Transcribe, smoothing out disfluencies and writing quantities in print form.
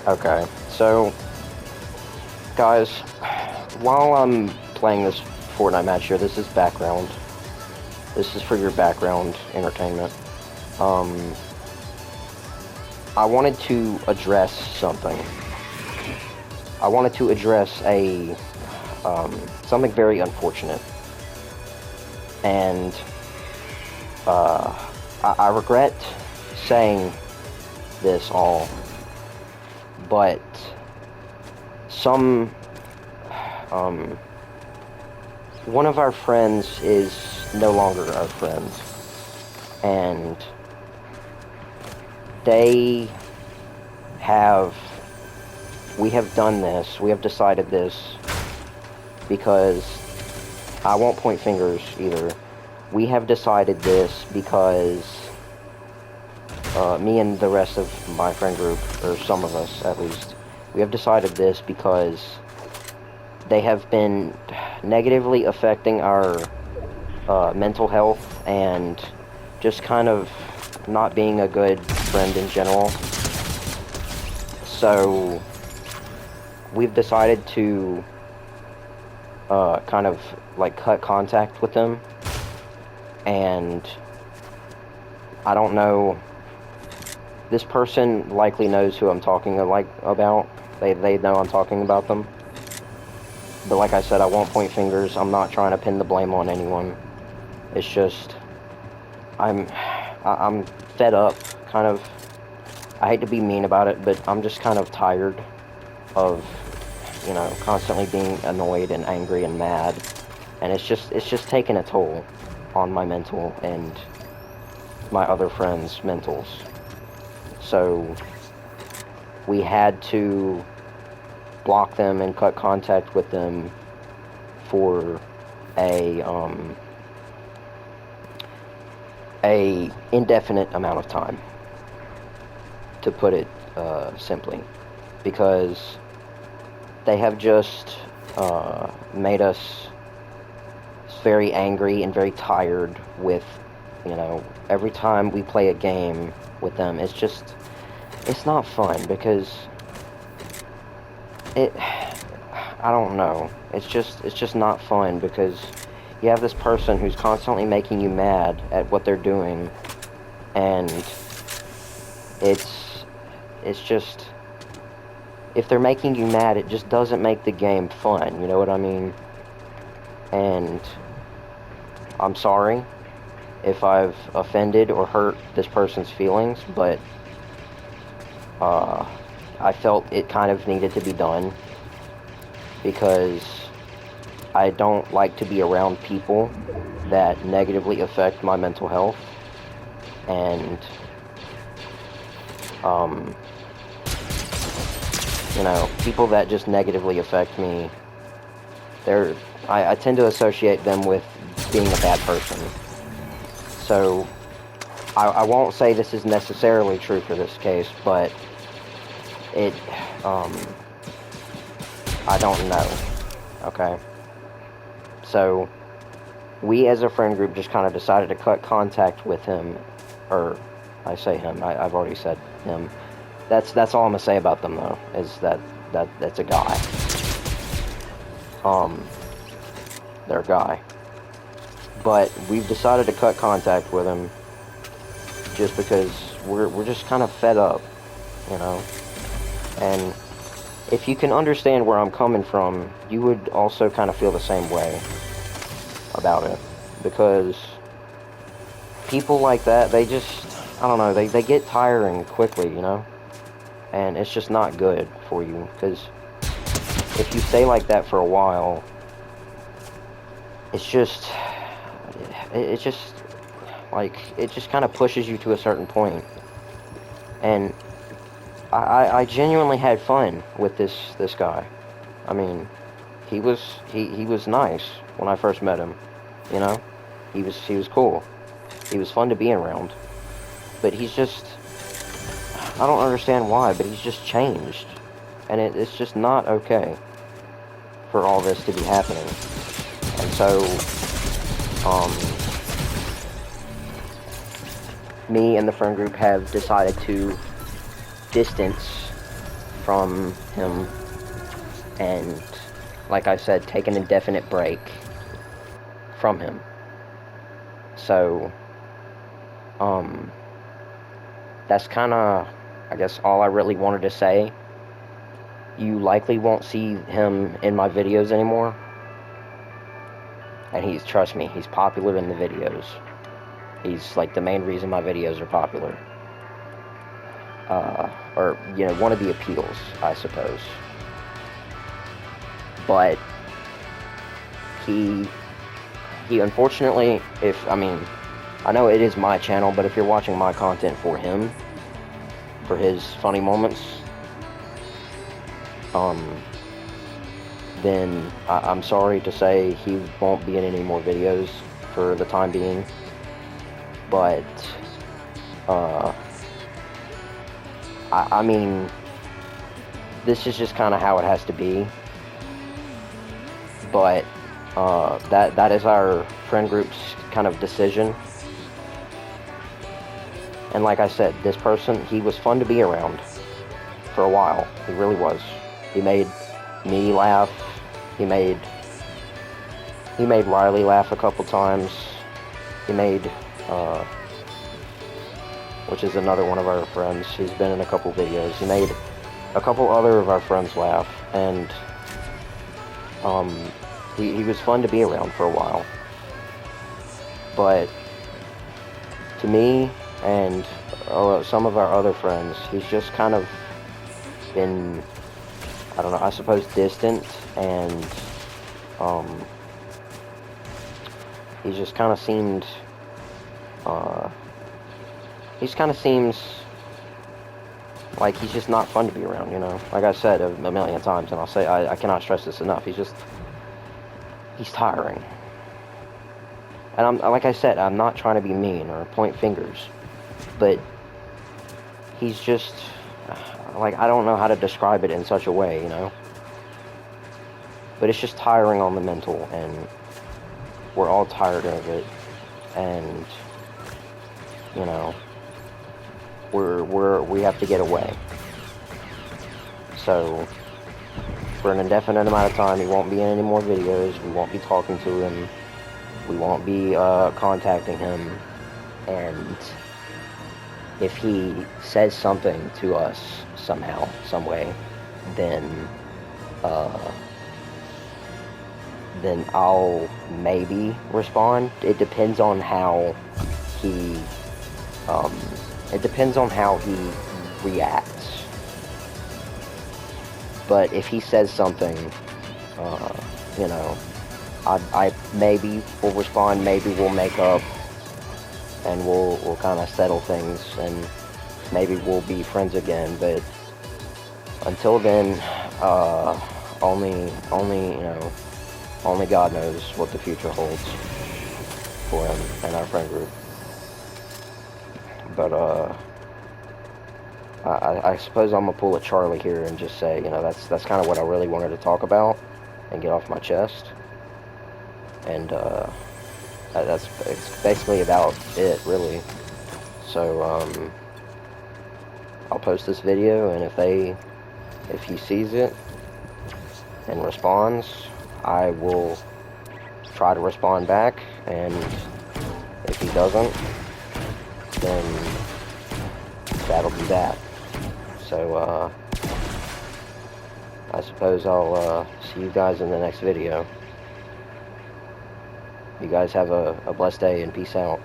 Okay, so, guys, while I'm playing this Fortnite match here, this is background. This is for your background entertainment. I wanted to address something. I wanted to address something very unfortunate. And, I regret saying this all, but one of our friends is no longer our friend, and we have done this, we have decided this, because, I won't point fingers either, we have decided this because, me and the rest of my friend group, or some of us at least, we have decided this because they have been negatively affecting our mental health and just kind of not being a good friend in general. So we've decided to kind of like cut contact with them, and I don't know, this person likely knows who I'm talking about. They know I'm talking about them. But like I said, I won't point fingers. I'm not trying to pin the blame on anyone. It's just, I'm fed up, kind of. I hate to be mean about it, but I'm just kind of tired of, you know, constantly being annoyed and angry and mad. And it's just taking a toll on my mental and my other friends' mentals. So we had to block them and cut contact with them for a indefinite amount of time, to put it simply, because they have just made us very angry and very tired with, you know, every time we play a game with them, it's not fun, because I don't know, it's just not fun, because you have this person who's constantly making you mad at what they're doing, and it's just, if they're making you mad, it just doesn't make the game fun, you know what I mean? And I'm sorry if I've offended or hurt this person's feelings, but I felt it kind of needed to be done, because I don't like to be around people that negatively affect my mental health, and you know, people that just negatively affect me, I tend to associate them with being a bad person. So I won't say this is necessarily true for this case, but it, I don't know, okay? So, we as a friend group just kind of decided to cut contact with him, or, I say him, I've already said him. That's all I'm gonna say about them, though, is that's a guy. They're a guy. But we've decided to cut contact with him just because we're just kind of fed up, you know? And if you can understand where I'm coming from, you would also kind of feel the same way about it. Because people like that, they just, I don't know, they get tiring quickly, you know? And it's just not good for you, because if you stay like that for a while, it's just like, it just kind of pushes you to a certain point. And I genuinely had fun with this guy. I mean, he was nice when I first met him, you know? He was cool. He was fun to be around. But he's just, I don't understand why, but he's just changed. And it's just not okay for all this to be happening. And so, me and the friend group have decided to distance from him, and like I said, take an indefinite break from him. So, that's kind of, I guess, all I really wanted to say. You likely won't see him in my videos anymore. And trust me, he's popular in the videos. He's like the main reason my videos are popular. Or, you know, one of the appeals, I suppose. But he unfortunately, I know it is my channel, but if you're watching my content for him, for his funny moments, then I'm sorry to say he won't be in any more videos for the time being. But, I mean, this is just kind of how it has to be. But, that is our friend group's kind of decision. And like I said, this person, he was fun to be around for a while. He really was. He made me laugh. He made Riley laugh a couple times. He made, which is another one of our friends. He's been in a couple videos. He made a couple other of our friends laugh. And, he was fun to be around for a while. But to me and some of our other friends, he's just kind of been, I don't know, I suppose distant, and he just kind of seemed, he just kind of seems like he's just not fun to be around, you know. Like I said a million times, and I'll say, I cannot stress this enough, he's tiring. And like I said, I'm not trying to be mean or point fingers, but he's just, like, I don't know how to describe it in such a way, you know? But it's just tiring on the mental, and we're all tired of it, and, you know, we have to get away. So, for an indefinite amount of time, he won't be in any more videos, we won't be talking to him, we won't be contacting him, and if he says something to us somehow, some way, then I'll maybe respond. It depends on how he reacts. But if he says something, you know, I maybe will respond, maybe we'll make up, and we'll kind of settle things, and maybe we'll be friends again. But until then, only you know, only God knows what the future holds for him and our friend group. But I suppose I'm gonna pull a Charlie here and just say, you know, that's kind of what I really wanted to talk about and get off my chest. And it's basically about it, really. So I'll post this video, and if he sees it and responds, I will try to respond back, and if he doesn't, then that'll be that. So I suppose I'll see you guys in the next video. You guys have a blessed day, and peace out.